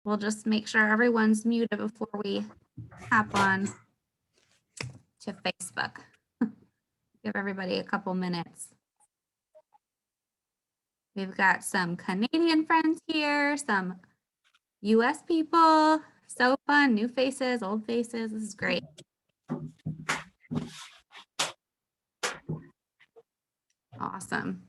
We'll just make sure everyone's muted before we hop on to Facebook. Give everybody a couple minutes. We've got some Canadian friends here, some US people. So fun, new faces, old faces. This is great. Awesome.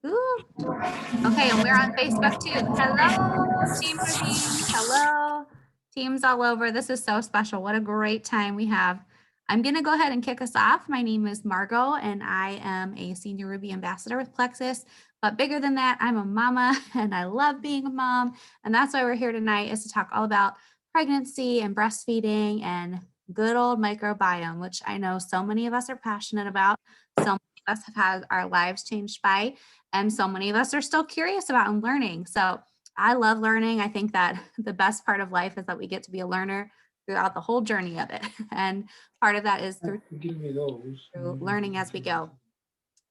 Ooh. Okay, and we're on Facebook too. Hello, Team Ravine. Hello, teams all over. This is so special. What a great time we have. I'm going to go ahead and kick us off. My name is Margot, and I am a Senior Ruby Ambassador with Plexus. But bigger than that, I'm a mama, and I love being a mom. And that's why we're here tonight, is to talk all about pregnancy and breastfeeding and good old microbiome, which I know so many of us are passionate about. So many of us have had our lives changed by, and so many of us are still curious about and learning. So I love learning. I think that the best part of life is that we get to be a learner throughout the whole journey of it. And part of that is through learning as we go.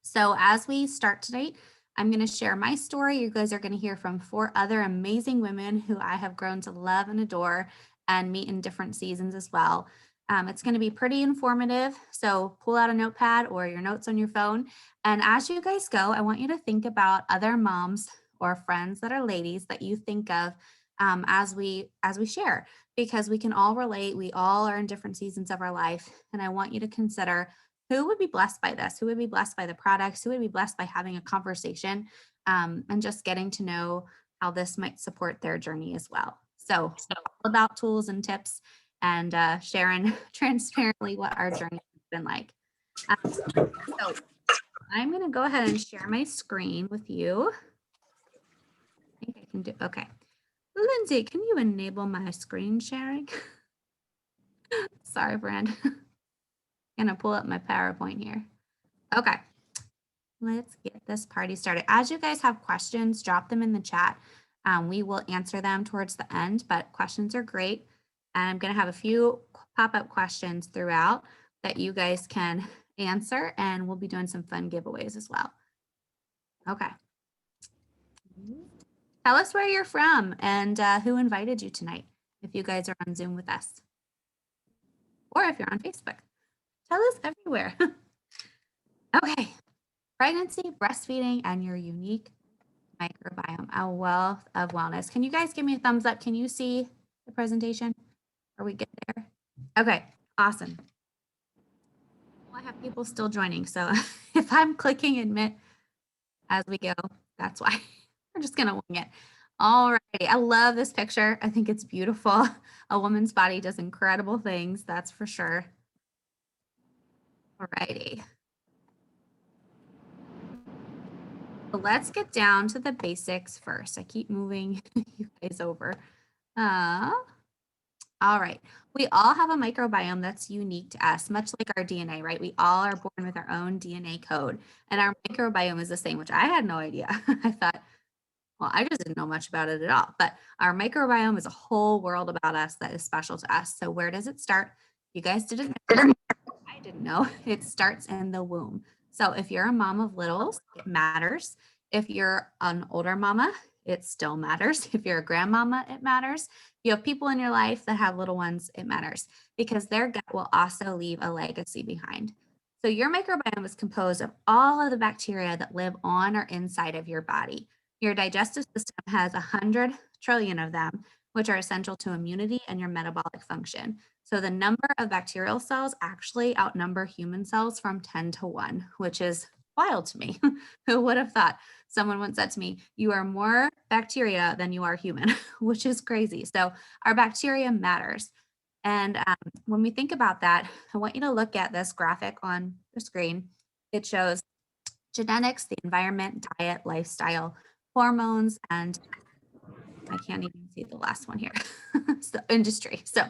So as we start tonight, I'm going to share my story. You guys are going to hear from 4 other amazing women who I have grown to love and adore and meet in different seasons as well. It's going to be pretty informative. So pull out a notepad or your notes on your phone. And as you guys go, I want you to think about other moms or friends that are ladies that you think of as we share, because we can all relate. We all are in different seasons of our life. And I want you to consider who would be blessed by this, who would be blessed by the products, who would be blessed by having a conversation and just getting to know how this might support their journey as well. So all about tools and tips and sharing transparently what our journey has been like. So I'm going to go ahead and share my screen with you. I think I can do, okay. Lindsay, can you enable my screen sharing? Sorry, Brand. I'm gonna pull up my PowerPoint here. Okay, let's get this party started. As you guys have questions, drop them in the chat. We will answer them towards the end, but questions are great. And I'm gonna have a few pop-up questions throughout that you guys can answer, and we'll be doing some fun giveaways as well. Okay. Tell us where you're from and who invited you tonight, if you guys are on Zoom with us, or if you're on Facebook. Tell us everywhere. Okay, pregnancy, breastfeeding, and your unique microbiome, a wealth of wellness. Can you guys give me a thumbs up? Can you see the presentation? Are we good there? Okay, awesome. Well, I have people still joining, so if I'm clicking admit as we go, that's why. We're just gonna wing it. All right, I love this picture. I think it's beautiful. A woman's body does incredible things, that's for sure. All righty. So let's get down to the basics first. I keep moving you guys over. All right, we all have a microbiome that's unique to us, much like our DNA, right? We all are born with our own DNA code, and our microbiome is the same, which I had no idea. I thought, well, I just didn't know much about it at all, but our microbiome is a whole world about us that is special to us. So where does it start? You guys didn't know. I didn't know. It starts in the womb. So if you're a mom of littles, it matters. If you're an older mama, it still matters. If you're a grandmama, it matters. You have people in your life that have little ones, it matters, because their gut will also leave a legacy behind. So your microbiome is composed of all of the bacteria that live on or inside of your body. Your digestive system has 100 trillion of them, which are essential to immunity and your metabolic function. So the number of bacterial cells actually outnumber human cells from 10 to 1, which is wild to me. Who would have thought? Someone once said to me, you are more bacteria than you are human, which is crazy. So our bacteria matters. And when we think about that, I want you to look at this graphic on the screen. It shows genetics, the environment, diet, lifestyle, hormones, and I can't even see the last one here. So industry. So,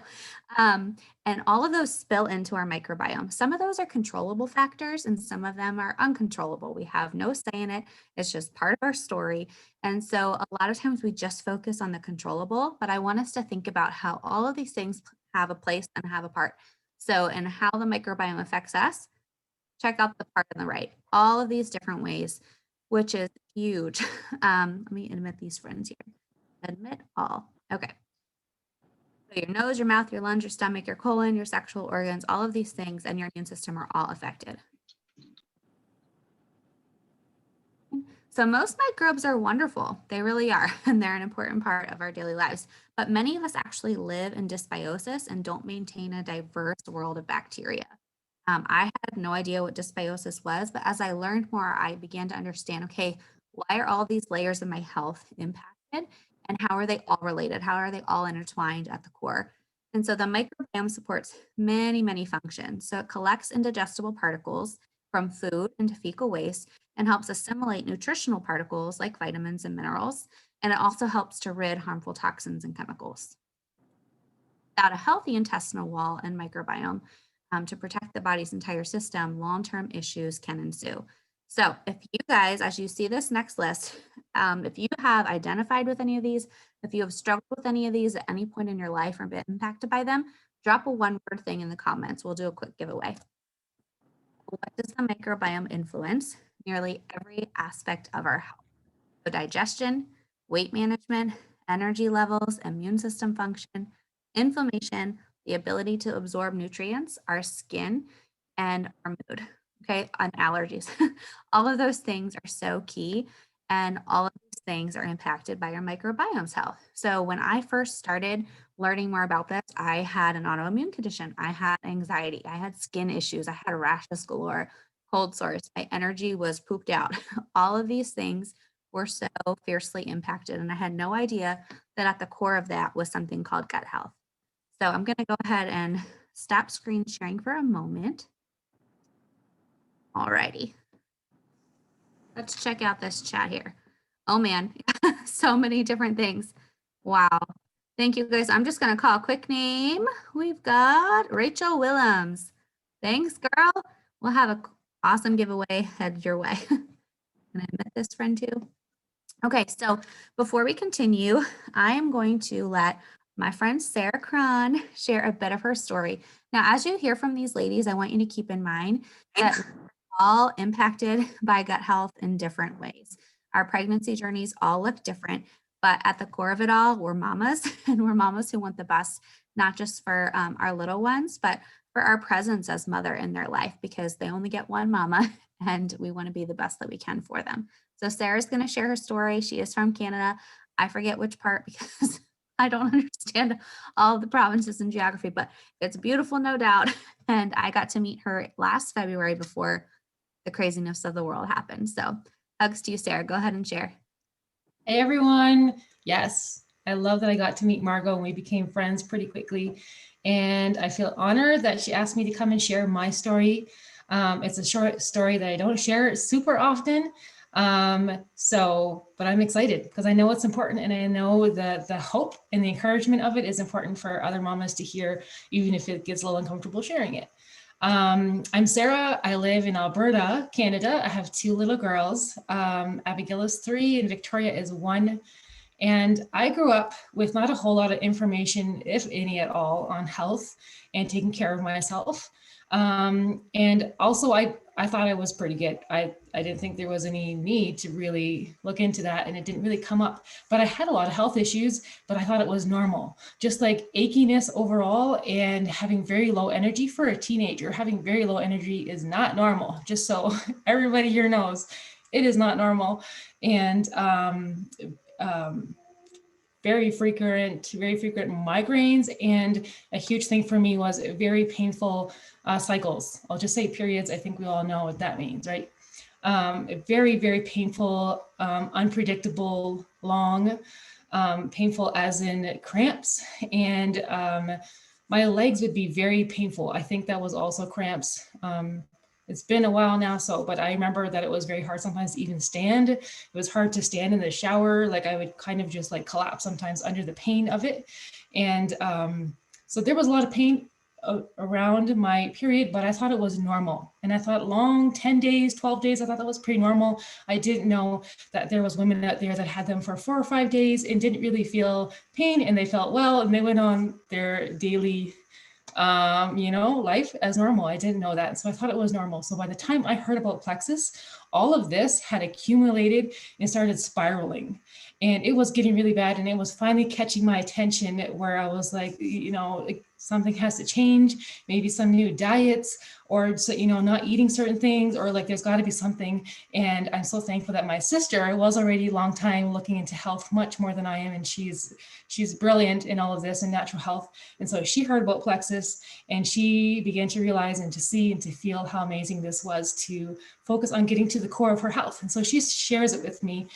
and all of those spill into our microbiome. Some of those are controllable factors and some of them are uncontrollable. We have no say in it. It's just part of our story. And so a lot of times we just focus on the controllable, but I want us to think about how all of these things have a place and have a part. So, and how the microbiome affects us, check out the part on the right, all of these different ways, which is huge. Let me admit these friends here. Admit all. Okay. So your nose, your mouth, your lungs, your stomach, your colon, your sexual organs, all of these things and your immune system are all affected. So most microbes are wonderful. They really are, and they're an important part of our daily lives. But many of us actually live in dysbiosis and don't maintain a diverse world of bacteria. I had no idea what dysbiosis was, but as I learned more, I began to understand, okay, why are all these layers of my health impacted and how are they all related? How are they all intertwined at the core? And so the microbiome supports many, many functions. So it collects indigestible particles from food into fecal waste and helps assimilate nutritional particles like vitamins and minerals. And it also helps to rid harmful toxins and chemicals. Without a healthy intestinal wall and microbiome to protect the body's entire system, long term issues can ensue. So, if you guys, as you see this next list, if you have identified with any of these, if you have struggled with any of these at any point in your life or been impacted by them, drop a one word thing in the comments. We'll do a quick giveaway. What does the microbiome influence? Nearly every aspect of our health. So digestion, weight management, energy levels, immune system function, inflammation, the ability to absorb nutrients, our skin, and our mood. Okay, and allergies. All of those things are so key, and all of these things are impacted by our microbiome's health. So when I first started learning more about this, I had an autoimmune condition. I had anxiety. I had skin issues. I had rashes galore, cold sores. My energy was pooped out. All of these things were so fiercely impacted. And I had no idea that at the core of that was something called gut health. So I'm going to go ahead and stop screen sharing for a moment. All righty. Let's check out this chat here. Oh man, so many different things. Wow. Thank you guys. I'm just going to call a quick name. We've got Rachel Willems. Thanks, girl. We'll have an awesome giveaway headed your way. Can I admit this friend too? Okay, so before we continue, I am going to let my friend Sarah Cron share a bit of her story. Now, as you hear from these ladies, I want you to keep in mind that we're all impacted by gut health in different ways. Our pregnancy journeys all look different, but at the core of it all, we're mamas, and we're mamas who want the best, not just for our little ones, but for our presence as mother in their life, because they only get one mama, and we want to be the best that we can for them. So Sarah's going to share her story. She is from Canada. I forget which part because I don't understand all of the provinces and geography, but it's beautiful, no doubt. And I got to meet her last February before the craziness of the world happened. So hugs to you, Sarah. Go ahead and share. Hey, everyone. Yes, I love that I got to meet Margot and we became friends pretty quickly. And I feel honored that she asked me to come and share my story. It's a short story that I don't share super often. But I'm excited because I know it's important, and I know that the hope and the encouragement of it is important for other mamas to hear, even if it gets a little uncomfortable sharing it. I'm Sarah. I live in Alberta, Canada. I have two little girls. Abigail is 3 and Victoria is 1. And I grew up with not a whole lot of information, if any at all, on health and taking care of myself. And also I thought I was pretty good. I didn't think there was any need to really look into that, and it didn't really come up. But I had a lot of health issues, but I thought it was normal. Just like achiness overall and having very low energy for a teenager. Having very low energy is not normal, just so everybody here knows. It is not normal. And very frequent migraines, and a huge thing for me was very painful cycles. I'll just say periods. I think we all know what that means, right? Very, very painful, unpredictable, long, painful as in cramps, and my legs would be very painful. I think that was also cramps. It's been a while now, but I remember that it was very hard sometimes to even stand. It was hard to stand in the shower. Like I would kind of just like collapse sometimes under the pain of it. And so there was a lot of pain around my period, but I thought it was normal. And I thought long 10 days, 12 days, I thought that was pretty normal. I didn't know that there was women out there that had them for 4 or 5 days and didn't really feel pain, and they felt well, and they went on their daily life as normal. I didn't know that. So I thought it was normal. So by the time I heard about Plexus, all of this had accumulated and started spiraling. And it was getting really bad. And it was finally catching my attention where I was like, like something has to change, maybe some new diets, or not eating certain things, or like there's got to be something. And I'm so thankful that my sister was already a long time looking into health much more than I am, and she's brilliant in all of this and natural health. And so she heard about Plexus, and she began to realize and to see and to feel how amazing this was to focus on getting to the core of her health. And so she shares it with me.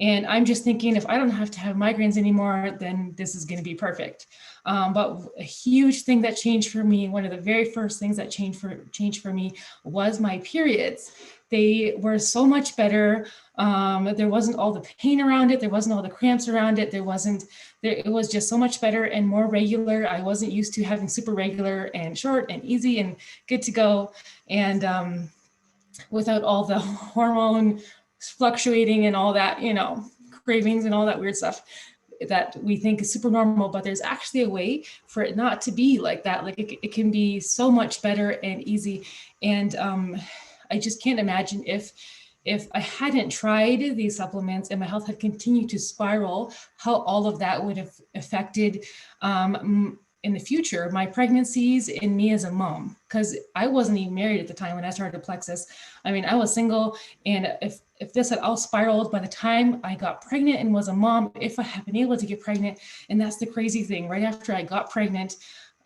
And I'm just thinking, if I don't have to have migraines anymore, then this is going to be perfect. But a huge thing that changed for me, one of the very first things that changed for me was my periods. They were so much better. There wasn't all the pain around it. There wasn't all the cramps around it. It was just so much better and more regular. I wasn't used to having super regular and short and easy and good to go. And without all the hormone fluctuating and all that, cravings and all that weird stuff that we think is super normal. But there's actually a way for it not to be like that. Like it can be so much better and easy. And I just can't imagine if I hadn't tried these supplements and my health had continued to spiral, how all of that would have affected in the future, my pregnancies and me as a mom, because I wasn't even married at the time when I started Plexus. I mean, I was single, and if this had all spiraled by the time I got pregnant and was a mom, if I had been able to get pregnant, and that's the crazy thing, right after I got pregnant,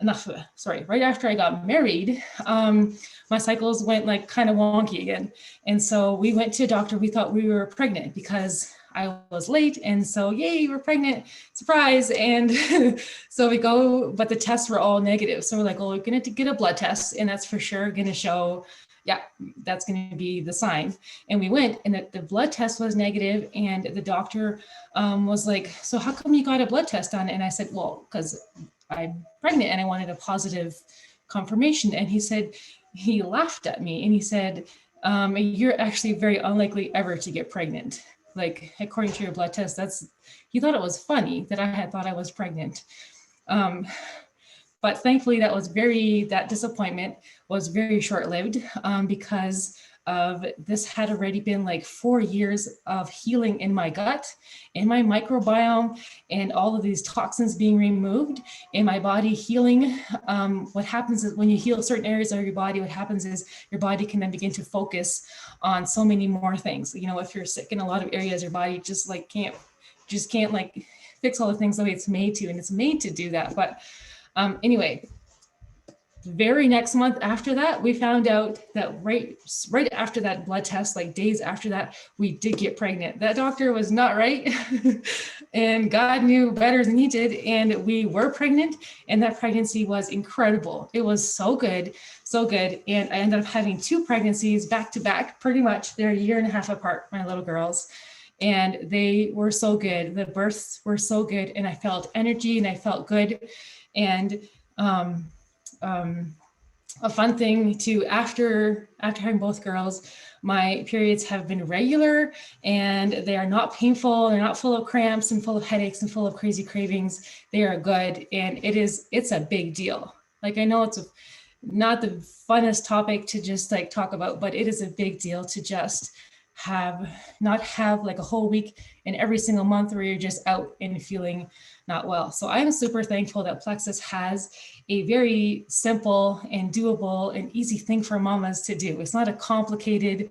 right after I got married, my cycles went like kind of wonky again. And so we went to a doctor. We thought we were pregnant because I was late. And so, yay, we're pregnant, surprise. And so we go, but the tests were all negative. So we're like, well, we're going to get a blood test, and that's for sure going to show, yeah, that's going to be the sign. And we went, and the blood test was negative. And the doctor was like, so how come you got a blood test done? And I said, well, because I'm pregnant and I wanted a positive confirmation. And he laughed at me and he said, you're actually very unlikely ever to get pregnant. Like, according to your blood test, he thought it was funny that I had thought I was pregnant. But thankfully that disappointment was very short-lived, because of this had already been like 4 years of healing in my gut, in my microbiome, and all of these toxins being removed, in my body healing. What happens is when you heal certain areas of your body, what happens is your body can then begin to focus on so many more things. If you're sick in a lot of areas, your body just can't like fix all the things the way it's made to, and it's made to do that. But anyway, the very next month after that, we found out that right after that blood test, like days after that, we did get pregnant. That doctor was not right. And God knew better than he did. And we were pregnant, and that pregnancy was incredible. It was so good, so good. And I ended up having 2 pregnancies back to back, pretty much. They're a year and a half apart, my little girls. And they were so good. The births were so good. And I felt energy and I felt good. And a fun thing too, after having both girls, my periods have been regular, and they are not painful. They're not full of cramps and full of headaches and full of crazy cravings. They are good. And it's a big deal. Like, I know it's not the funnest topic to just like talk about, but it is a big deal to just not have like a whole week in every single month where you're just out and feeling not well. So I am super thankful that Plexus has a very simple and doable and easy thing for mamas to do. It's not a complicated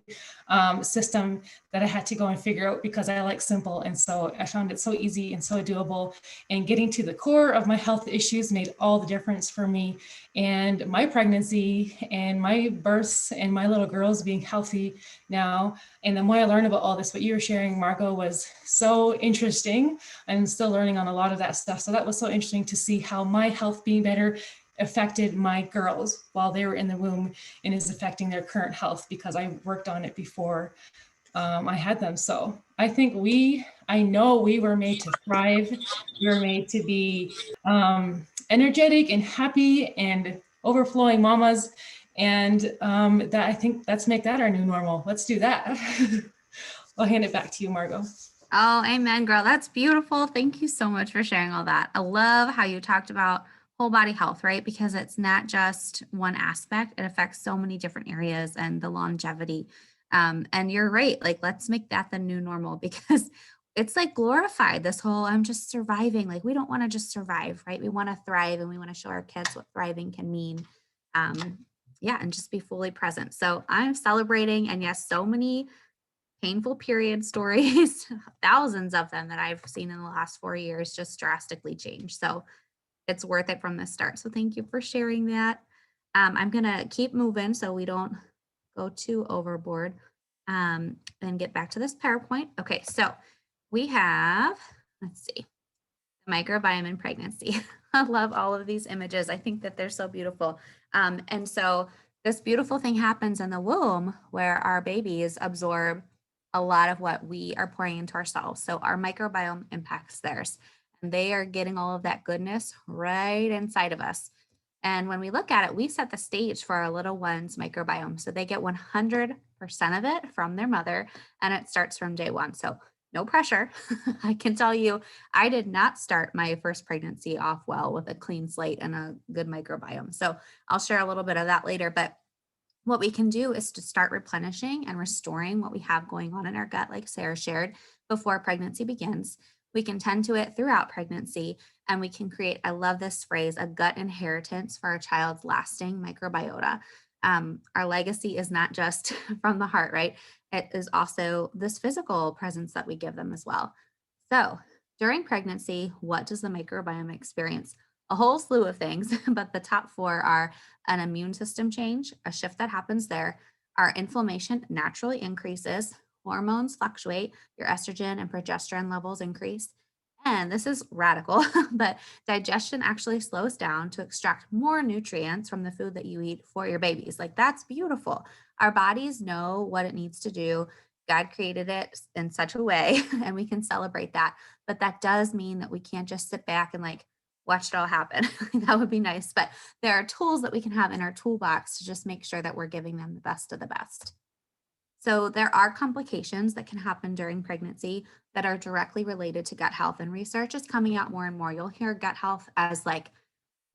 system that I had to go and figure out, because I like simple. And so I found it so easy and so doable, and getting to the core of my health issues made all the difference for me. And my pregnancy and my births and my little girls being healthy now. And the more I learned about all this, what you were sharing, Margot, was so interesting. I'm still learning on a lot of that stuff. So that was so interesting to see how my health being better affected my girls while they were in the womb, and is affecting their current health because I worked on it before I had them. So I think I know we were made to thrive. We were made to be energetic and happy and overflowing mamas. And that, I think, let's make that our new normal. Let's do that. I'll hand it back to you, Margot. Oh, amen, girl. That's beautiful. Thank you so much for sharing all that. I love how you talked about whole body health, right? Because it's not just one aspect, it affects so many different areas and the longevity. And you're right. Like, let's make that the new normal because it's like glorified this whole I'm just surviving. Like, we don't want to just survive, right? We want to thrive and we want to show our kids what thriving can mean. Um, yeah, and just be fully present. So I'm celebrating. And yes, so many painful period stories, thousands of them that I've seen in the last 4 years just drastically change. So it's worth it from the start. So thank you for sharing that. I'm gonna keep moving so we don't go too overboard and get back to this PowerPoint. Okay, so we have, let's see, the microbiome in pregnancy. I love all of these images. I think that they're so beautiful. And so this beautiful thing happens in the womb where our babies absorb a lot of what we are pouring into ourselves. So our microbiome impacts theirs, and they are getting all of that goodness right inside of us. And when we look at it, we set the stage for our little one's microbiome. So they get 100% of it from their mother, and it starts from day one. So no pressure. I can tell you, I did not start my first pregnancy off well with a clean slate and a good microbiome. So I'll share a little bit of that later. But what we can do is to start replenishing and restoring what we have going on in our gut, like Sarah shared, before pregnancy begins. We can tend to it throughout pregnancy, and we can create, I love this phrase, a gut inheritance for our child's lasting microbiota. Our legacy is not just from the heart, right? It is also this physical presence that we give them as well. So, during pregnancy, what does the microbiome experience? A whole slew of things, but the top four are an immune system change, a shift that happens there. Our inflammation naturally increases, hormones fluctuate, your estrogen and progesterone levels increase. And this is radical, but digestion actually slows down to extract more nutrients from the food that you eat for your babies. Like, that's beautiful. Our bodies know what it needs to do. God created it in such a way, and we can celebrate that. But that does mean that we can't just sit back and like watch it all happen. That would be nice. But there are tools that we can have in our toolbox to just make sure that we're giving them the best of the best. So there are complications that can happen during pregnancy that are directly related to gut health, and research is coming out more and more. You'll hear gut health as like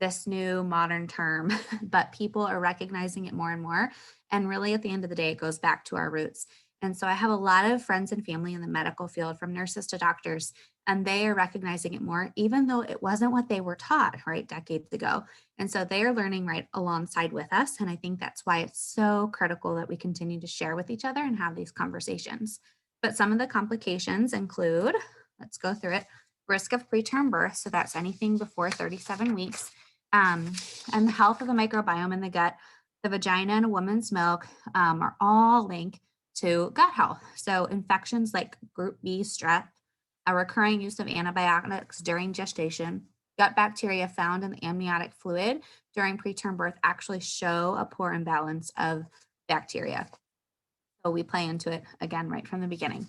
this new modern term, but people are recognizing it more and more. And really, at the end of the day, it goes back to our roots. And so I have a lot of friends and family in the medical field, from nurses to doctors, and they are recognizing it more, even though it wasn't what they were taught, right, decades ago. And so they are learning right alongside with us. And I think that's why it's so critical that we continue to share with each other and have these conversations. But some of the complications include, let's go through it, risk of preterm birth. So that's anything before 37 weeks, um, and the health of the microbiome in the gut, the vagina, and a woman's milk are all linked to gut health. So infections like group B strep, a recurring use of antibiotics during gestation, gut bacteria found in the amniotic fluid during preterm birth actually show a poor imbalance of bacteria. So we play into it again right from the beginning.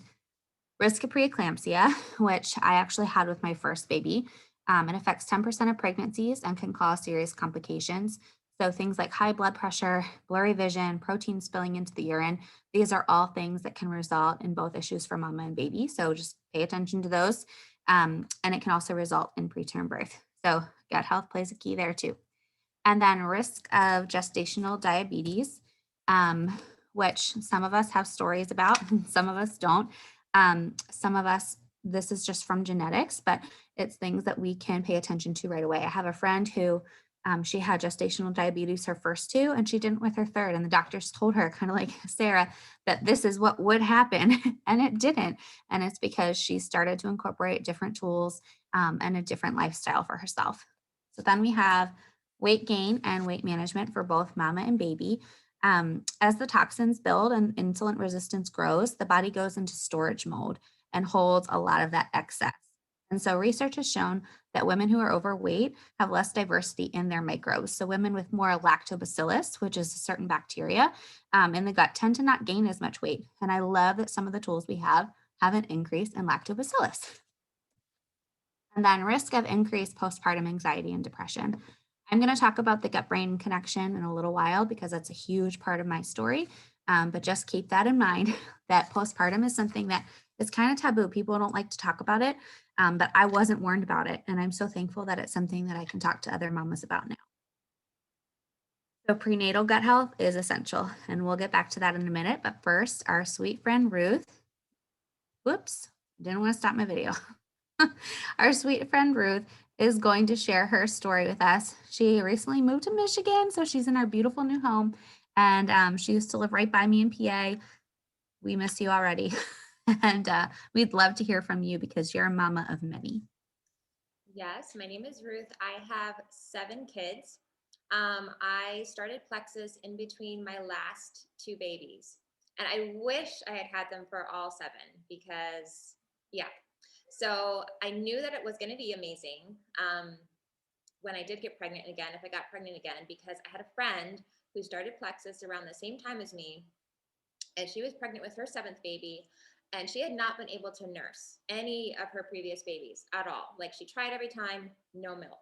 Risk of preeclampsia, which I actually had with my first baby. It affects 10% of pregnancies and can cause serious complications. So things like high blood pressure, blurry vision, protein spilling into the urine, these are all things that can result in both issues for mama and baby. So just pay attention to those. And it can also result in preterm birth. So gut health plays a key there too. And then risk of gestational diabetes, um, which some of us have stories about, and some of us don't. Some of us, this is just from genetics, but it's things that we can pay attention to right away. I have a friend who she had gestational diabetes her first two, and she didn't with her third. And the doctors told her, kind of like Sarah, that this is what would happen, and it didn't. And it's because she started to incorporate different tools and a different lifestyle for herself. So then we have weight gain and weight management for both mama and baby. As the toxins build and insulin resistance grows, the body goes into storage mode and holds a lot of that excess. And so research has shown that women who are overweight have less diversity in their microbes. So women with more lactobacillus, which is a certain bacteria in the gut, tend to not gain as much weight. And I love that some of the tools we have an increase in lactobacillus. And then risk of increased postpartum anxiety and depression. I'm going to talk about the gut brain connection in a little while because that's a huge part of my story. But just keep that in mind that postpartum is something that is kind of taboo. People don't like to talk about it, but I wasn't warned about it. And I'm so thankful that it's something that I can talk to other mamas about now. So prenatal gut health is essential, and we'll get back to that in a minute. But first, our sweet friend Ruth, whoops, didn't want to stop my video. Our sweet friend Ruth is going to share her story with us. She recently moved to Michigan, so she's in our beautiful new home, and she used to live right by me in PA. We miss you already, and we'd love to hear from you because you're a mama of many. Yes, my name is Ruth. I have 7 kids. I started Plexus in between my last 2 babies. And I wish I had had them for all 7 because, yeah. So I knew that it was going to be amazing when I did get pregnant again, if I got pregnant again, because I had a friend who started Plexus around the same time as me, and she was pregnant with her 7th baby, and she had not been able to nurse any of her previous babies at all. Like, she tried every time, no milk.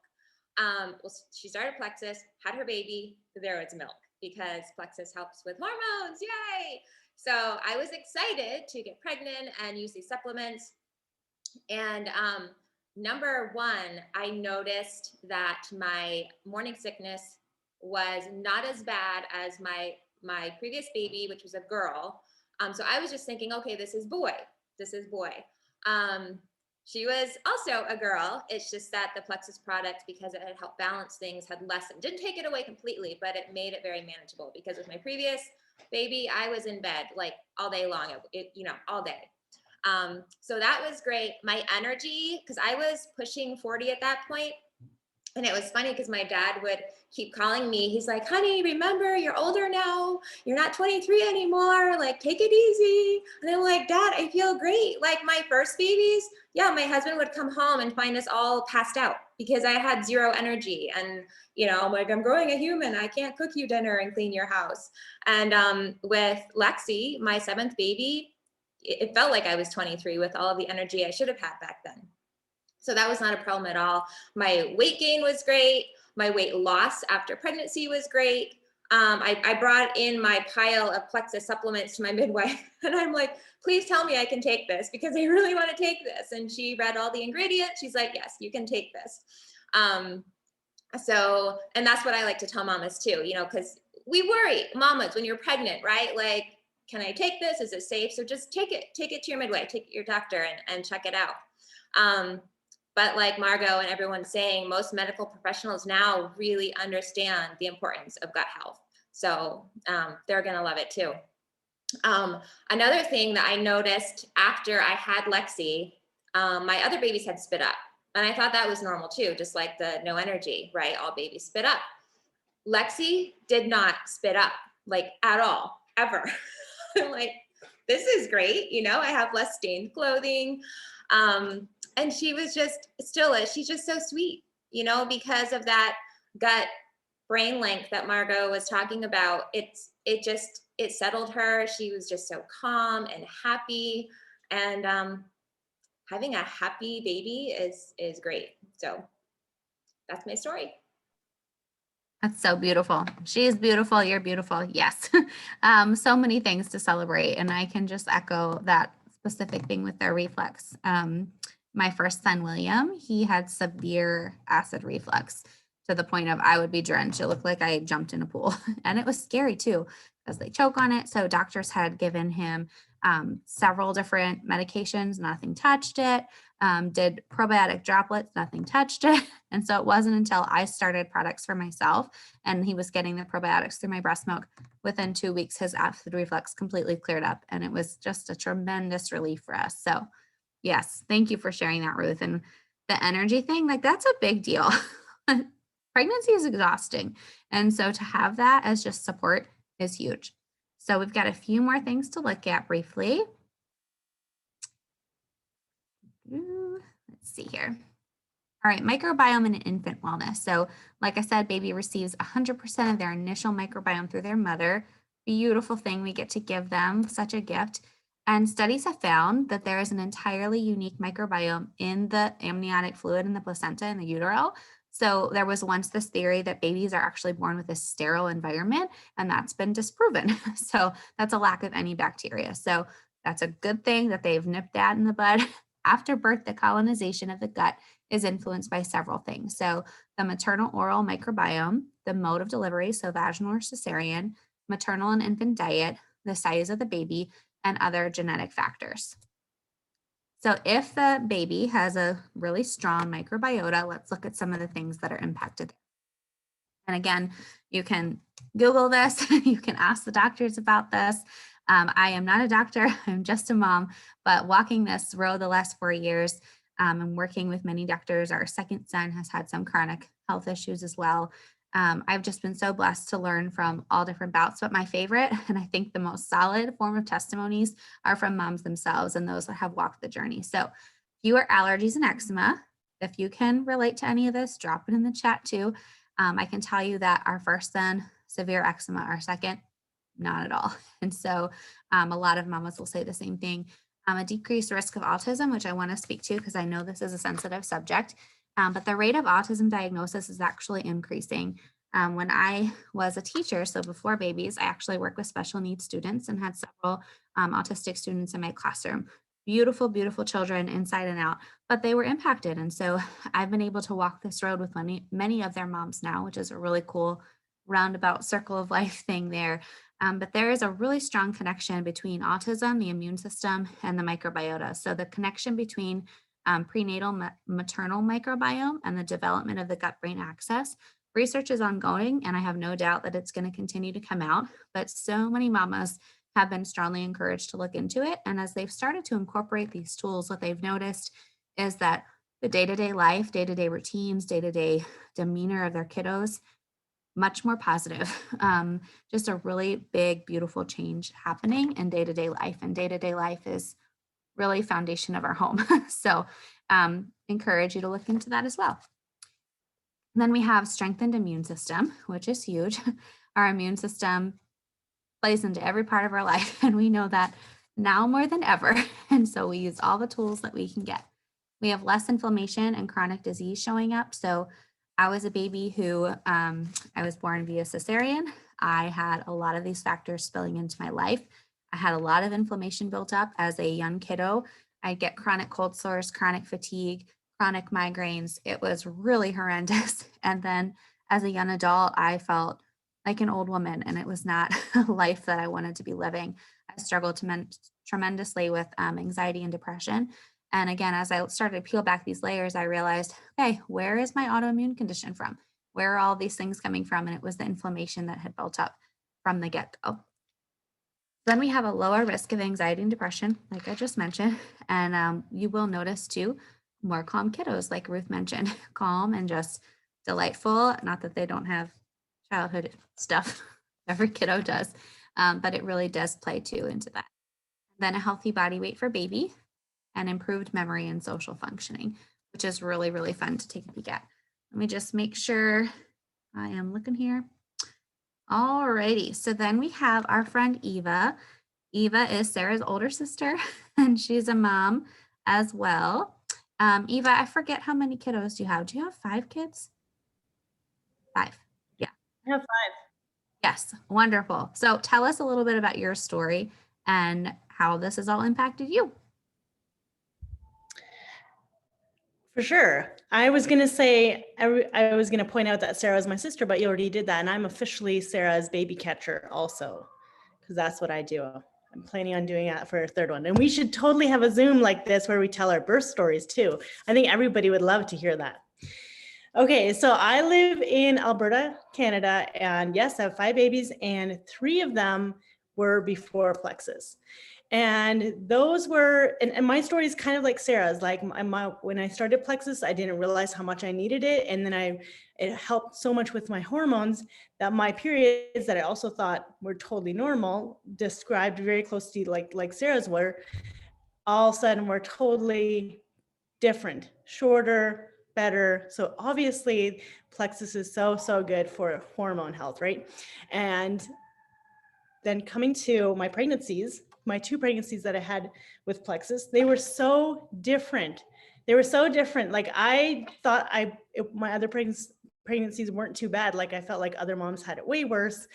Well, she started Plexus, had her baby, there was milk because Plexus helps with hormones. Yay! So I was excited to get pregnant and use these supplements. And number one, I noticed that my morning sickness was not as bad as my previous baby, which was a girl. So I was just thinking, okay, this is boy. This is boy. Um, she was also a girl. It's just that the Plexus product, because it had helped balance things, had lessened. Didn't take it away completely, but it made it very manageable. Because with my previous baby, I was in bed like all day long. All day. So that was great. My energy, because I was pushing 40 at that point, and it was funny because my dad would keep calling me. He's like, honey, remember, you're older now. You're not 23 anymore. Like, take it easy. And I'm like, Dad, I feel great. Like, my first babies, yeah, my husband would come home and find us all passed out because I had zero energy. And, I'm like, I'm growing a human. I can't cook you dinner and clean your house. And with Lexi, my 7th baby, it felt like I was 23 with all of the energy I should have had back then. So that was not a problem at all. My weight gain was great. My weight loss after pregnancy was great. I brought in my pile of Plexus supplements to my midwife, and I'm like, please tell me I can take this because I really want to take this. And she read all the ingredients. She's like, yes, you can take this. And that's what I like to tell mamas too, because we worry, mamas, when you're pregnant, right? Like, can I take this? Is it safe? So just take it to your midwife, take it to your doctor and check it out. But like Margot and everyone's saying, most medical professionals now really understand the importance of gut health. So they're going to love it too. Another thing that I noticed after I had Lexi, my other babies had spit up. And I thought that was normal too, just like the no energy, right? All babies spit up. Lexi did not spit up, like, at all, ever. I'm like, this is great. I have less stained clothing. And she was she's just so sweet, because of that gut brain link that Margot was talking about. It settled her. She was just so calm and happy. And having a happy baby is great. So that's my story. That's so beautiful. She is beautiful. You're beautiful. Yes. So many things to celebrate. And I can just echo that specific thing with their reflux. My first son, William, he had severe acid reflux to the point of I would be drenched. It looked like I jumped in a pool. And it was scary too because they choke on it. So doctors had given him several different medications. Nothing touched it. Did probiotic droplets. Nothing touched it. And so it wasn't until I started products for myself and he was getting the probiotics through my breast milk. Within 2 weeks, his acid reflux completely cleared up. And it was just a tremendous relief for us. So yes, thank you for sharing that, Ruth. And the energy thing, like, that's a big deal. Pregnancy is exhausting. And so to have that as just support is huge. So we've got a few more things to look at briefly. Let's see here. All right, microbiome and infant wellness. So like I said, baby receives 100% of their initial microbiome through their mother. Beautiful thing. We get to give them such a gift. And studies have found that there is an entirely unique microbiome in the amniotic fluid in the placenta and the utero. So there was once this theory that babies are actually born with a sterile environment, and that's been disproven. So that's a lack of any bacteria. So that's a good thing that they've nipped that in the bud. After birth, the colonization of the gut is influenced by several things. So the maternal oral microbiome, the mode of delivery, so vaginal or cesarean, maternal and infant diet, the size of the baby, and other genetic factors. So if the baby has a really strong microbiota, let's look at some of the things that are impacted. And again, you can Google this, you can ask the doctors about this. I am not a doctor, I'm just a mom, but walking this road the last 4 years and working with many doctors. Our second son has had some chronic health issues as well. I've just been so blessed to learn from all different bouts, but my favorite, and I think the most solid form of testimonies, are from moms themselves and those that have walked the journey. So fewer allergies and eczema. If you can relate to any of this, drop it in the chat too. I can tell you that our first son, severe eczema, our second, not at all. And so a lot of mamas will say the same thing. A decreased risk of autism, which I want to speak to because I know this is a sensitive subject, but the rate of autism diagnosis is actually increasing. When I was a teacher, so before babies, I actually worked with special needs students and had several autistic students in my classroom. Beautiful, beautiful children inside and out, but they were impacted. And so I've been able to walk this road with many of their moms now, which is a really cool roundabout circle of life thing there. But there is a really strong connection between autism, the immune system, and the microbiota. So the connection between prenatal maternal microbiome and the development of the gut-brain axis. Research is ongoing, and I have no doubt that it's going to continue to come out, but so many mamas have been strongly encouraged to look into it. And as they've started to incorporate these tools, what they've noticed is that the day-to-day life, day-to-day routines, day-to-day demeanor of their kiddos, much more positive. Just a really big, beautiful change happening in day-to-day life. And day-to-day life is really foundation of our home. So encourage you to look into that as well. And then we have strengthened immune system, which is huge. Our immune system plays into every part of our life, and we know that now more than ever. And so we use all the tools that we can get. We have less inflammation and chronic disease showing up. So I was a baby who I was born via cesarean. I had a lot of these factors spilling into my life. I had a lot of inflammation built up as a young kiddo. I'd get chronic cold sores, chronic fatigue, chronic migraines. It was really horrendous. And then as a young adult, I felt like an old woman, and it was not a life that I wanted to be living. I struggled tremendously with anxiety and depression. And again, as I started to peel back these layers, I realized, okay, where is my autoimmune condition from? Where are all these things coming from? And it was the inflammation that had built up from the get-go. Then we have a lower risk of anxiety and depression, like I just mentioned. And you will notice too, more calm kiddos, like Ruth mentioned, calm and just delightful. Not that they don't have childhood stuff, every kiddo does, but it really does play too into that. Then a healthy body weight for baby and improved memory and social functioning, which is really, really fun to take a peek at. Let me just make sure I am looking here. All righty, so then we have our friend Eva. Eva is Sarah's older sister, and she's a mom as well. Eva, I forget how many kiddos do you have? Do you have 5 kids? 5, yeah. I have 5. Yes, wonderful. So tell us a little bit about your story and how this has all impacted you. For sure. I was going to say, I was going to point out that Sarah is my sister, but you already did that. And I'm officially Sarah's baby catcher also, because that's what I do. I'm planning on doing that for a third one. And we should totally have a Zoom like this where we tell our birth stories too. I think everybody would love to hear that. Okay, so I live in Alberta, Canada, and yes, I have 5 babies, and 3 of them were before Plexus. And those were, and my story is kind of like Sarah's. Like when I started Plexus, I didn't realize how much I needed it. And then it helped so much with my hormones that my periods that I also thought were totally normal, described very closely like Sarah's were, all of a sudden were totally different, shorter, better. So obviously Plexus is so good for hormone health, right? And then coming to my pregnancies, my 2 pregnancies that I had with Plexus, they were so different. They were so different. Like I thought my other pregnancies weren't too bad. Like I felt like other moms had it way worse.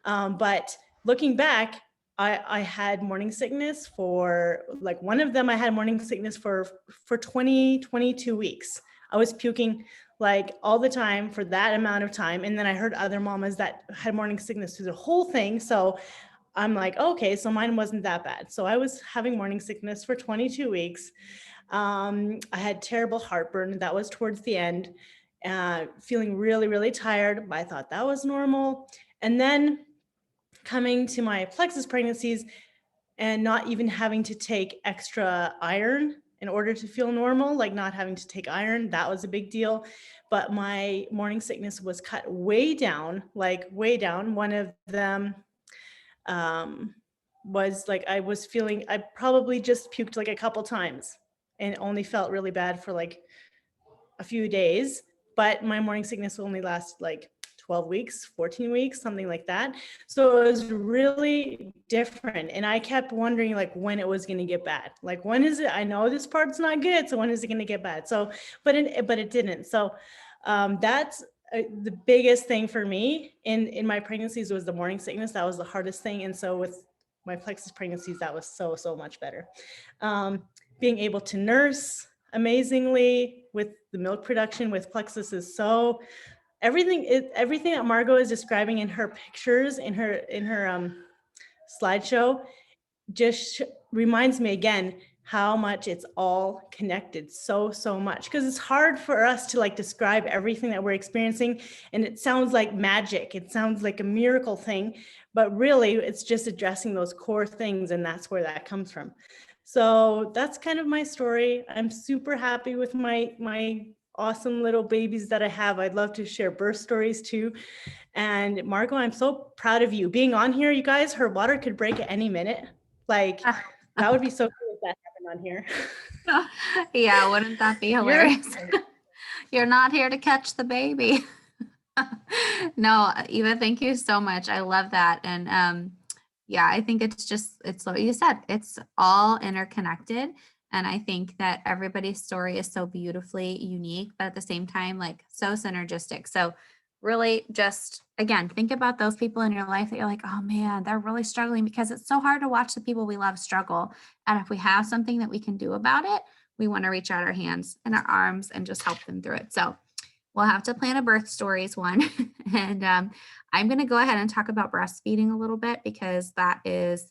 But looking back, I had morning sickness for, like one of them, I had morning sickness for 22 weeks. I was puking like all the time for that amount of time. And then I heard other mamas that had morning sickness through the whole thing. So I'm like, okay, so mine wasn't that bad. So I was having morning sickness for 22 weeks. I had terrible heartburn. That was towards the end, feeling really, really tired. I thought that was normal. And then coming to my Plexus pregnancies and not even having to take extra iron in order to feel normal, like not having to take iron, that was a big deal. But my morning sickness was cut way down, like way down. One of them was like I probably just puked like a couple times and only felt really bad for like a few days, but my morning sickness only lasted like 12 weeks, 14 weeks, something like that. So it was really different. And I kept wondering like when it was going to get bad. Like, when is it? I know this part's not good. So when is it going to get bad? So, but it didn't. So that's the biggest thing for me in my pregnancies was the morning sickness. That was the hardest thing. And so with my Plexus pregnancies, that was so much better. Being able to nurse amazingly with the milk production with Plexus is so everything that Margot is describing in her pictures in her slideshow just reminds me again how much it's all connected so much, because it's hard for us to like describe everything that we're experiencing, and it sounds like magic, it sounds like a miracle thing, but really it's just addressing those core things, and that's where that comes from. So that's kind of my story. I'm super happy with my awesome little babies that I have. I'd love to share birth stories too. And Margot, I'm so proud of you being on here. You guys, her water could break at any minute. Like, that would be so cool if that happened on here. Yeah, wouldn't that be hilarious? You're not here to catch the baby. No, Eva, thank you so much. I love that. And yeah, I think it's what you said. It's all interconnected. And I think that everybody's story is so beautifully unique, but at the same time, like so synergistic. So really just, again, think about those people in your life that you're like, oh man, they're really struggling, because it's so hard to watch the people we love struggle. And if we have something that we can do about it, we want to reach out our hands and our arms and just help them through it. So we'll have to plan a birth stories one. And I'm going to go ahead and talk about breastfeeding a little bit, because that is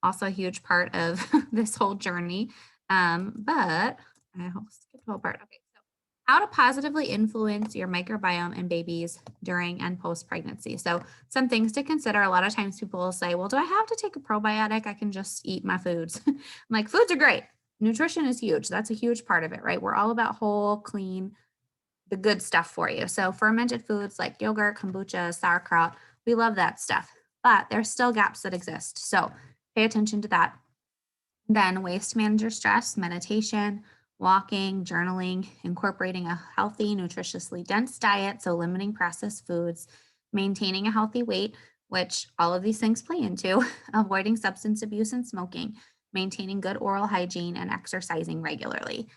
also a huge part of this whole journey. But I hope skip the whole part. Okay. So how to positively influence your microbiome in babies during and post pregnancy. So some things to consider. A lot of times people will say, well, do I have to take a probiotic? I can just eat my foods. I'm like, foods are great. Nutrition is huge. That's a huge part of it, right? We're all about whole, clean, the good stuff for you. So fermented foods like yogurt, kombucha, sauerkraut, we love that stuff, but there's still gaps that exist. So pay attention to that. Then ways to manage your stress, meditation, walking, journaling, incorporating a healthy, nutritiously dense diet. So limiting processed foods, maintaining a healthy weight, which all of these things play into, avoiding substance abuse and smoking, maintaining good oral hygiene, and exercising regularly.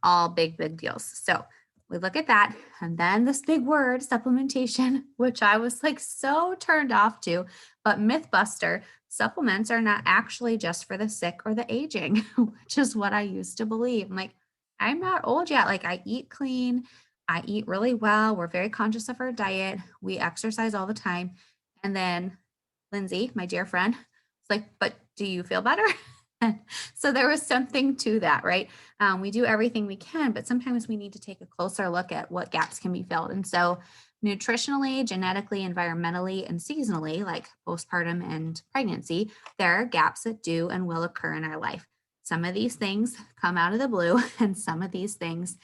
All big deals. So we look at that, and then this big word, supplementation, which I was like so turned off to, but Mythbuster, supplements are not actually just for the sick or the aging, which is what I used to believe. I'm like, I'm not old yet. Like, I eat clean, I eat really well. We're very conscious of our diet. We exercise all the time. And then Lindsay, my dear friend, was like, but do you feel better? So there was something to that, right? We do everything we can, but sometimes we need to take a closer look at what gaps can be filled. And so nutritionally, genetically, environmentally, and seasonally, like postpartum and pregnancy, there are gaps that do and will occur in our life. Some of these things come out of the blue, and some of these things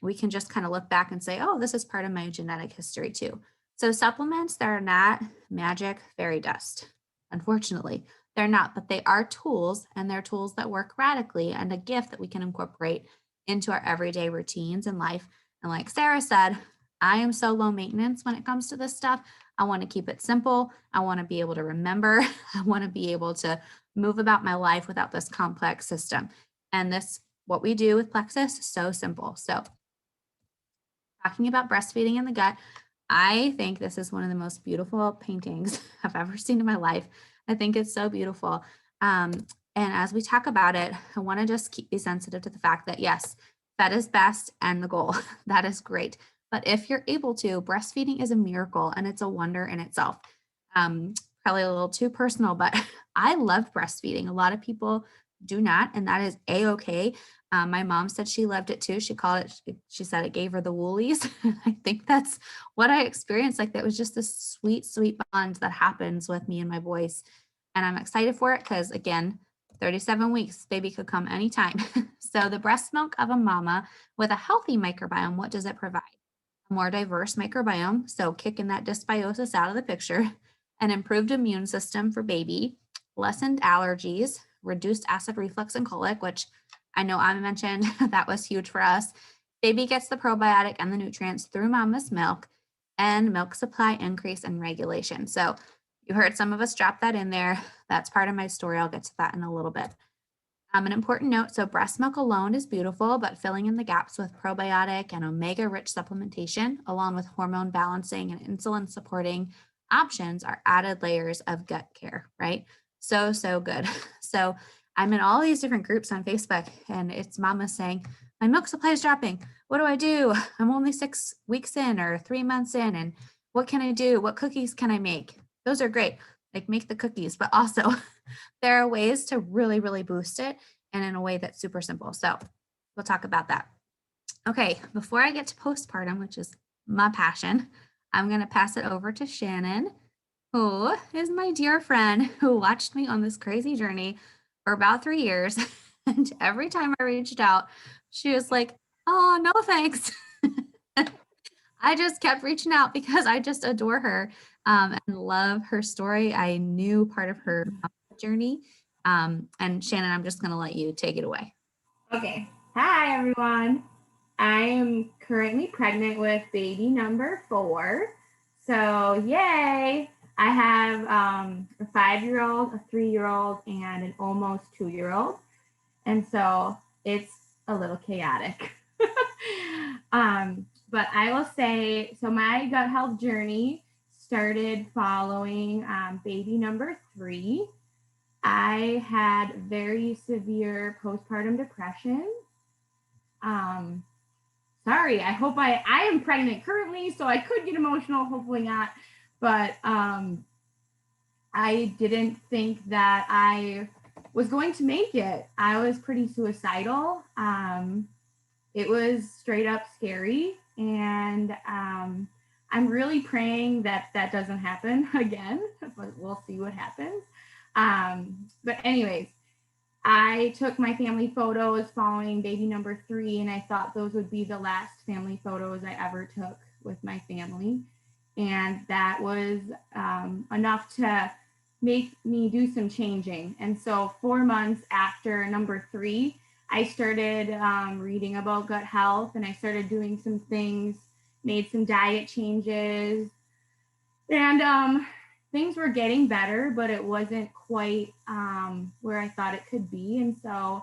we can just kind of look back and say, oh, this is part of my genetic history too. So supplements, they're not magic fairy dust. Unfortunately, they're not, but they are tools, and they're tools that work radically, and a gift that we can incorporate into our everyday routines in life. And like Sarah said, I am so low maintenance when it comes to this stuff. I want to keep it simple. I want to be able to remember. I want to be able to move about my life without this complex system. And this, what we do with Plexus, is so simple. So talking about breastfeeding in the gut, I think this is one of the most beautiful paintings I've ever seen in my life. I think it's so beautiful. And as we talk about it, I want to just be sensitive to the fact that, yes, Fed is best and the goal. That is great. But if you're able to, breastfeeding is a miracle and it's a wonder in itself. Um, Probably a little too personal, but I love breastfeeding. A lot of people do not, and that is a-okay. My mom said she loved it too. She called it, she said it gave her the woolies. I think that's what I experienced. Like that was just this sweet, sweet bond that happens with me and my boys. And I'm excited for it because again, 37 weeks, baby could come anytime. So the breast milk of a mama with a healthy microbiome, what does it provide? A more diverse microbiome, so kicking that dysbiosis out of the picture, an improved immune system for baby, lessened allergies, reduced acid reflux and colic, which I know I mentioned that was huge for us. Baby gets the probiotic and the nutrients through mama's milk, and milk supply increase and regulation. So you heard some of us drop that in there. That's part of my story. I'll get to that in a little bit. An important note, so breast milk alone is beautiful, but filling in the gaps with probiotic and omega-rich supplementation, along with hormone balancing and insulin supporting options are added layers of gut care, right? So, so good. So I'm in all these different groups on Facebook and it's mama saying, my milk supply is dropping. What do I do? I'm only 6 weeks in or 3 months in. And what can I do? What cookies can I make? Those are great. Like make the cookies, but also there are ways to really, really boost it and in a way that's super simple. So we'll talk about that. Okay, before I get to postpartum, which is my passion, I'm going to pass it over to Shannon, who is my dear friend who watched me on this crazy journey for about 3 years. And every time I reached out, she was like, oh, no, thanks. I just kept reaching out because I just adore her and love her story. I knew part of her journey. And Shannon, I'm just going to let you take it away. Okay. Hi, everyone. I am currently pregnant with baby number 4. So, yay. I have a 5-year-old, a 3-year-old, and an almost 2-year-old. And so it's a little chaotic. But I will say, so my gut health journey started following baby number 3. I had very severe postpartum depression. Sorry, I hope I am pregnant currently, so I could get emotional, hopefully not. But I didn't think that I was going to make it. I was pretty suicidal. It was straight up scary. And I'm really praying that that doesn't happen again, but we'll see what happens. But anyways, I took my family photos following baby number 3, and I thought those would be the last family photos I ever took with my family. And that was enough to make me do some changing. And so 4 months after number 3, I started reading about gut health, and I started doing some things, made some diet changes, and things were getting better, but it wasn't quite where I thought it could be. And so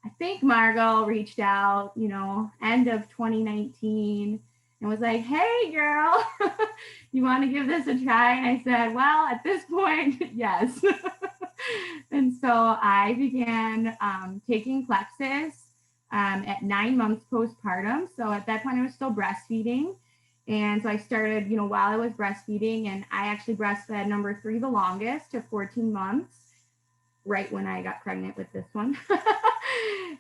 I think Margot reached out, end of 2019 and was like, hey, girl, you want to give this a try? And I said, well, at this point, yes. And so I began taking Plexus at 9 months postpartum. So at that point, I was still breastfeeding. And so I started, while I was breastfeeding, and I actually breastfed number 3 the longest to 14 months, right when I got pregnant with this one.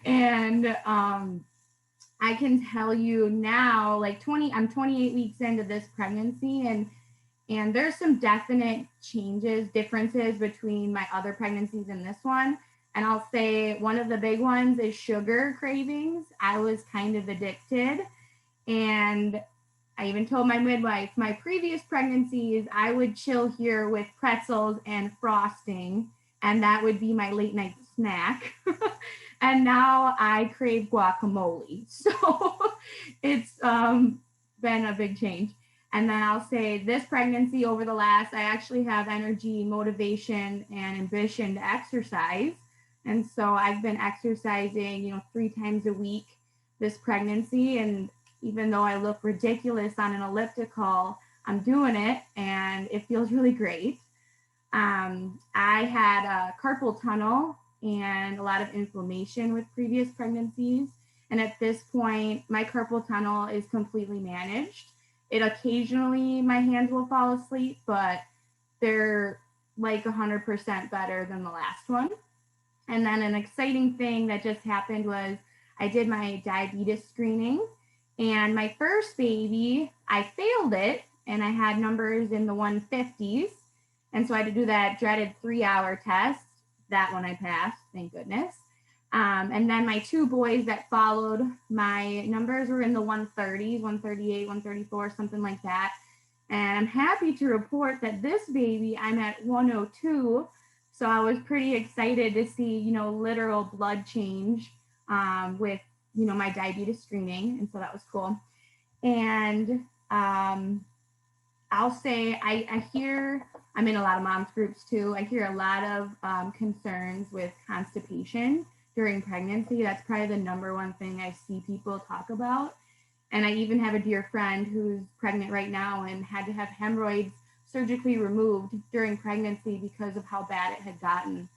And I can tell you now, I'm 28 weeks into this pregnancy, and there's some definite differences between my other pregnancies and this one. And I'll say one of the big ones is sugar cravings. I was kind of addicted. And I even told my midwife, my previous pregnancies, I would chill here with pretzels and frosting, and that would be my late night snack. And now I crave guacamole. So it's been a big change. And then I'll say this pregnancy over the last, I actually have energy, motivation, and ambition to exercise. And so I've been exercising, 3 times a week this pregnancy. And even though I look ridiculous on an elliptical, I'm doing it and it feels really great. I had a carpal tunnel and a lot of inflammation with previous pregnancies. And at this point, my carpal tunnel is completely managed. It occasionally, my hands will fall asleep, but they're like 100% better than the last one. And then an exciting thing that just happened was I did my diabetes screening, and my first baby, I failed it, and I had numbers in the 150s. And so I had to do that dreaded 3-hour test. That one I passed, thank goodness. And then my 2 boys that followed, my numbers were in the 130s, 138, 134, something like that. And I'm happy to report that this baby, I'm at 102. So I was pretty excited to see, literal blood change with, my diabetes screening. And so that was cool. And I'll say I hear, I'm in a lot of moms groups too. I hear a lot of concerns with constipation during pregnancy. That's probably the number one thing I see people talk about. And I even have a dear friend who's pregnant right now and had to have hemorrhoids surgically removed during pregnancy because of how bad it had gotten.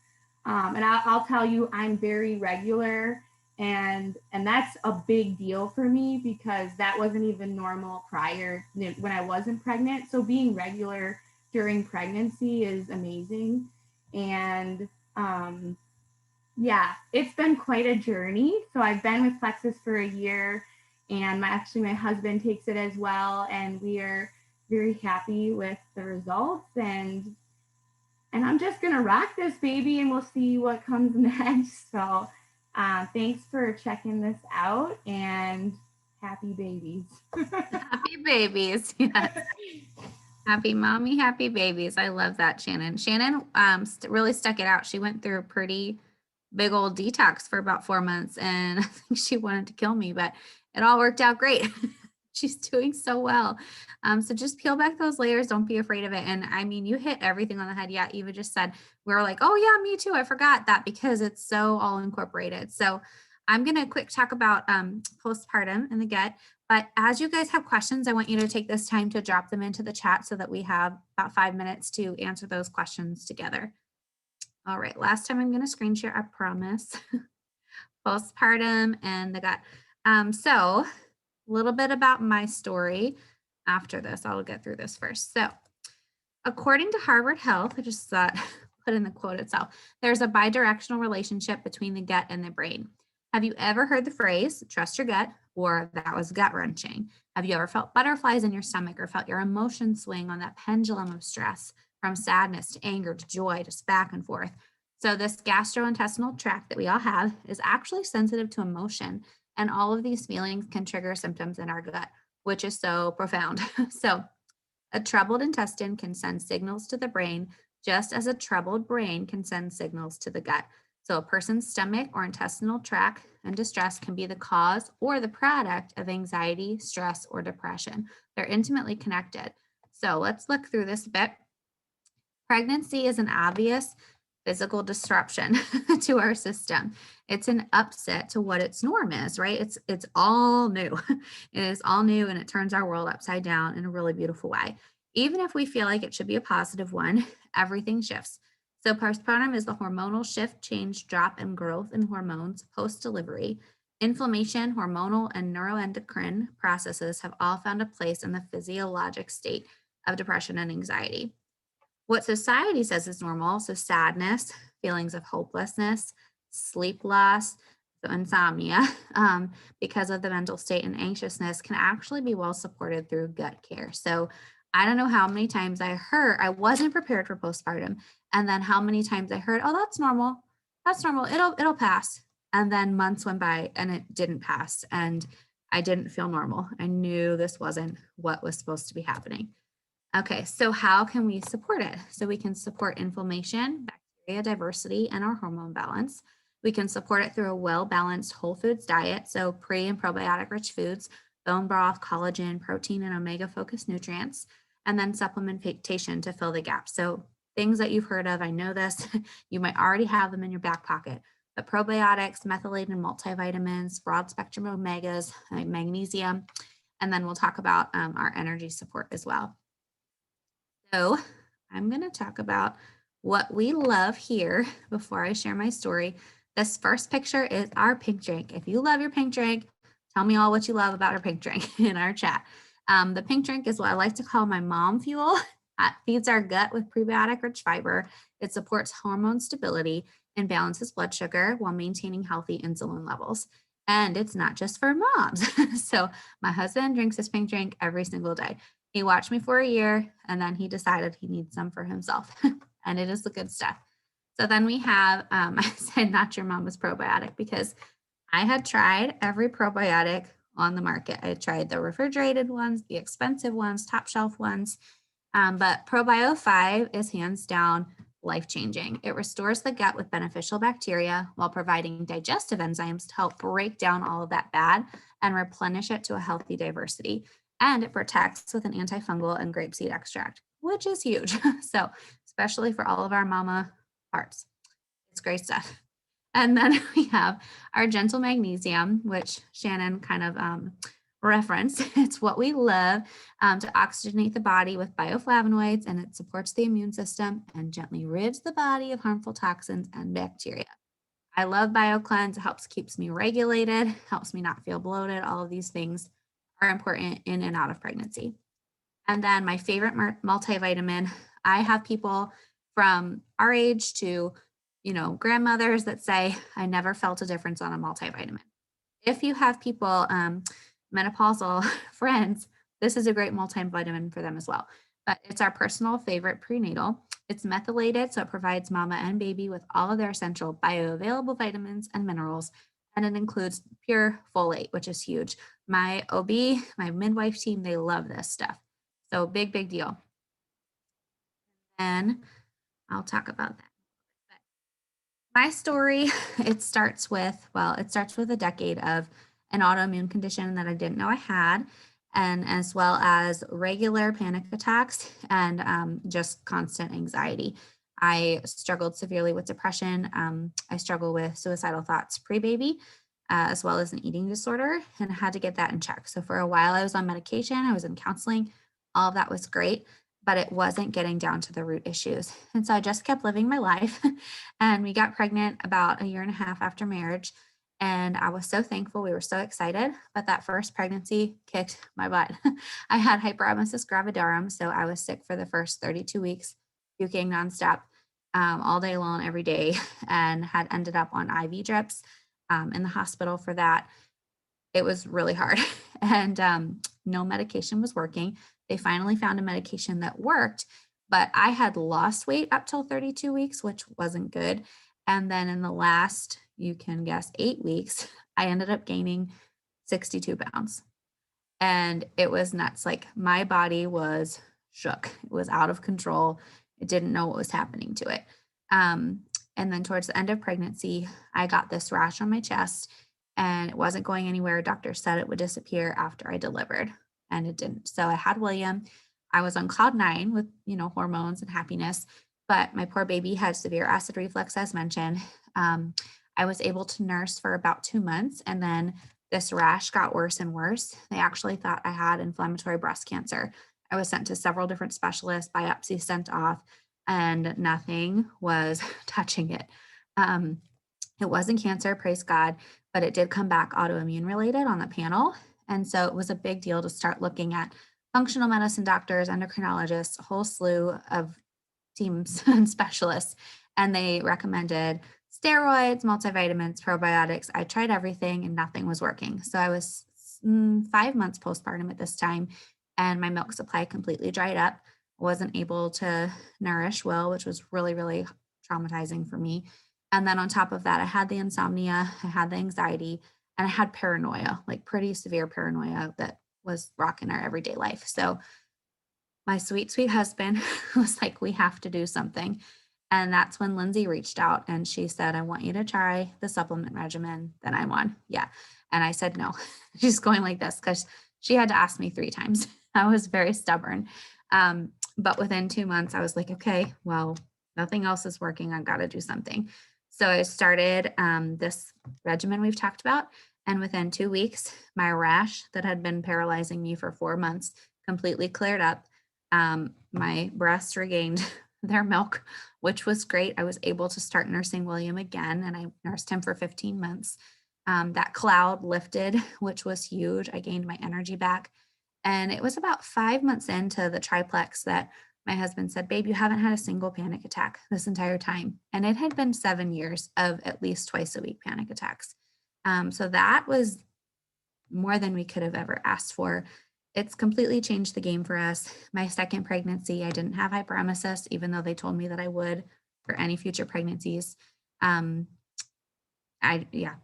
And I'll tell you, I'm very regular, and that's a big deal for me because that wasn't even normal prior when I wasn't pregnant. So being regular during pregnancy is amazing. And yeah, it's been quite a journey. So I've been with Plexus for a year, and my husband takes it as well, and we are very happy with the results. And I'm just gonna rock this baby, and we'll see what comes next. So thanks for checking this out, and happy babies. Happy babies. Yes. Happy mommy, happy babies. I love that, Shannon. Shannon really stuck it out. She went through a pretty big old detox for about 4 months, and I think she wanted to kill me, but it all worked out great. She's doing so well. So just peel back those layers. Don't be afraid of it. And I mean, you hit everything on the head. Yeah, Eva just said, we were like, oh yeah, me too. I forgot that because it's so all incorporated. So I'm going to quick talk about postpartum in the gut. But as you guys have questions, I want you to take this time to drop them into the chat so that we have about 5 minutes to answer those questions together. All right, last time I'm going to screen share, I promise. Postpartum and the gut. So a little bit about my story after this. I'll get through this first. So according to Harvard Health, I just put in the quote itself, there's a bidirectional relationship between the gut and the brain. Have you ever heard the phrase, trust your gut, or that was gut wrenching? Have you ever felt butterflies in your stomach or felt your emotions swing on that pendulum of stress from sadness to anger to joy, just back and forth? So this gastrointestinal tract that we all have is actually sensitive to emotion, and all of these feelings can trigger symptoms in our gut, which is so profound. So a troubled intestine can send signals to the brain, just as a troubled brain can send signals to the gut. So a person's stomach or intestinal tract and distress can be the cause or the product of anxiety, stress, or depression. They're intimately connected. So let's look through this a bit. Pregnancy is an obvious physical disruption to our system. It's an upset to what its norm is, right? It's all new. It is all new, and it turns our world upside down in a really beautiful way. Even if we feel like it should be a positive one, everything shifts. So postpartum is the hormonal shift, change, drop, and growth in hormones post-delivery. Inflammation, hormonal, and neuroendocrine processes have all found a place in the physiologic state of depression and anxiety. What society says is normal, so sadness, feelings of hopelessness, sleep loss, so insomnia, because of the mental state and anxiousness can actually be well supported through gut care. So I don't know how many times I heard, I wasn't prepared for postpartum, and then how many times I heard, oh, that's normal, it'll pass. And then months went by and it didn't pass, and I didn't feel normal. I knew this wasn't what was supposed to be happening. Okay, so how can we support it? So we can support inflammation, bacteria diversity, and our hormone balance. We can support it through a well-balanced whole foods diet, so pre and probiotic rich foods, bone broth, collagen, protein, and omega-focused nutrients, and then supplementation to fill the gap. So things that you've heard of, I know this, you might already have them in your back pocket, but probiotics, methylated multivitamins, broad spectrum omegas, like magnesium, and then we'll talk about our energy support as well. So I'm going to talk about what we love here before I share my story. This first picture is our pink drink. If you love your pink drink, tell me all what you love about our pink drink in our chat. The pink drink is what I like to call my mom fuel. It feeds our gut with prebiotic rich fiber. It supports hormone stability and balances blood sugar while maintaining healthy insulin levels. And it's not just for moms. So my husband drinks this pink drink every single day. He watched me for a year and then he decided he needs some for himself. And it is the good stuff. So then we have, I said not your mama's probiotic because I had tried every probiotic on the market. I tried the refrigerated ones, the expensive ones, top shelf ones. But Probio 5 is hands down life-changing. It restores the gut with beneficial bacteria while providing digestive enzymes to help break down all of that bad and replenish it to a healthy diversity. And it protects with an antifungal and grapeseed extract, which is huge. So especially for all of our mama hearts. It's great stuff. And then we have our gentle magnesium, which Shannon kind of referenced. It's what we love to oxygenate the body with bioflavonoids, and it supports the immune system and gently rids the body of harmful toxins and bacteria. I love BioCleanse. It helps keeps me regulated, helps me not feel bloated. All of these things are important in and out of pregnancy. And then my favorite multivitamin, I have people from our age to, grandmothers that say, I never felt a difference on a multivitamin. If you have people, menopausal friends, this is a great multivitamin for them as well. But it's our personal favorite prenatal. It's methylated, so it provides mama and baby with all of their essential bioavailable vitamins and minerals. And it includes pure folate, which is huge. My OB, my midwife team, they love this stuff. So big, big deal. And I'll talk about that. My story, it starts with a decade of an autoimmune condition that I didn't know I had, and as well as regular panic attacks and just constant anxiety. I struggled severely with depression. I struggled with suicidal thoughts pre-baby, as well as an eating disorder, and I had to get that in check. So for a while, I was on medication, I was in counseling, all of that was great, but it wasn't getting down to the root issues. And so I just kept living my life. And we got pregnant about a year and a half after marriage. And I was so thankful. We were so excited. But that first pregnancy kicked my butt. I had hyperemesis gravidarum. So I was sick for the first 32 weeks, puking nonstop, all day long, every day, and had ended up on IV drips in the hospital for that. It was really hard. And no medication was working. They finally found a medication that worked, but I had lost weight up till 32 weeks, which wasn't good. And then in the last, you can guess, 8 weeks, I ended up gaining 62 pounds. And it was nuts. Like my body was shook. It was out of control. It didn't know what was happening to it. And then towards the end of pregnancy, I got this rash on my chest and it wasn't going anywhere. Doctor said it would disappear after I delivered, and it didn't. So I had William. I was on cloud 9 with, hormones and happiness, but my poor baby had severe acid reflux, as mentioned. I was able to nurse for about 2 months, and then this rash got worse and worse. They actually thought I had inflammatory breast cancer. I was sent to several different specialists, biopsy sent off, and nothing was touching it. It wasn't cancer, praise God, but it did come back autoimmune related on the panel. And so it was a big deal to start looking at functional medicine doctors, endocrinologists, a whole slew of teams and specialists. And they recommended steroids, multivitamins, probiotics. I tried everything and nothing was working. So I was 5 months postpartum at this time, and my milk supply completely dried up. Wasn't able to nourish well, which was really, really traumatizing for me. And then on top of that, I had the insomnia, I had the anxiety, and I had paranoia, like pretty severe paranoia that was rocking our everyday life. So my sweet, sweet husband was like, we have to do something. And that's when Lindsay reached out and she said, I want you to try the supplement regimen that I'm on. Yeah. And I said, no. She's going like this because she had to ask me 3 times. I was very stubborn. But within 2 months, I was like, okay, well, nothing else is working. I've got to do something. So I started this regimen we've talked about. And within 2 weeks, my rash that had been paralyzing me for 4 months completely cleared up. My breasts regained their milk, which was great. I was able to start nursing William again, and I nursed him for 15 months. That cloud lifted, which was huge. I gained my energy back. And it was about 5 months into the triplex that my husband said, "Babe, you haven't had a single panic attack this entire time." And it had been 7 years of at least twice a week panic attacks. So that was more than we could have ever asked for. It's completely changed the game for us. My second pregnancy, I didn't have hyperemesis, even though they told me that I would for any future pregnancies.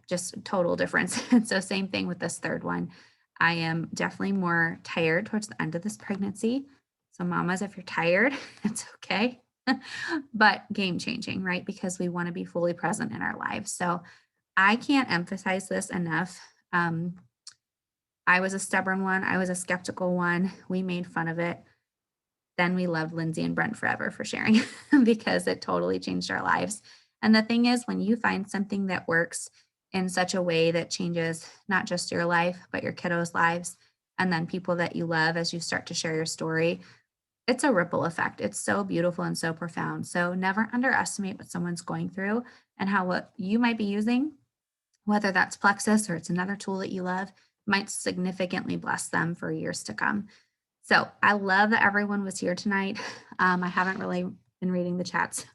Just total difference. And so same thing with this third one. I am definitely more tired towards the end of this pregnancy. So mamas, if you're tired, it's okay. But game changing, right? Because we want to be fully present in our lives. So I can't emphasize this enough. I was a stubborn one. I was a skeptical one. We made fun of it. Then we loved Lindsay and Brent forever for sharing because it totally changed our lives. And the thing is, when you find something that works in such a way that changes not just your life, but your kiddos' lives, and then people that you love as you start to share your story, it's a ripple effect. It's so beautiful and so profound. So never underestimate what someone's going through and how what you might be using, whether that's Plexus or it's another tool that you love, might significantly bless them for years to come. So I love that everyone was here tonight. I haven't really been reading the chats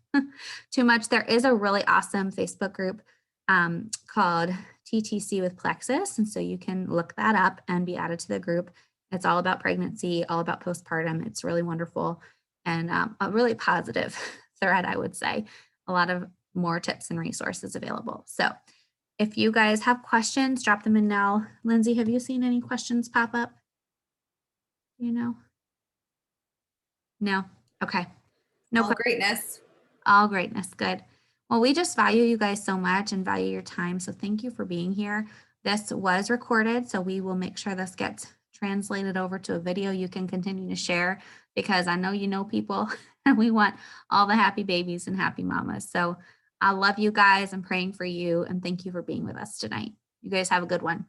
too much. There is a really awesome Facebook group called TTC with Plexus. And so you can look that up and be added to the group. It's all about pregnancy, all about postpartum. It's really wonderful and a really positive thread, I would say. A lot of more tips and resources available. So if you guys have questions, drop them in now. Lindsay, have you seen any questions pop up? You know? No? Okay. No All greatness. All greatness. Good. Well, we just value you guys so much and value your time. So thank you for being here. This was recorded, so we will make sure this gets translated over to a video you can continue to share, because I know you know people and we want all the happy babies and happy mamas. So I love you guys. I'm praying for you and thank you for being with us tonight. You guys have a good one.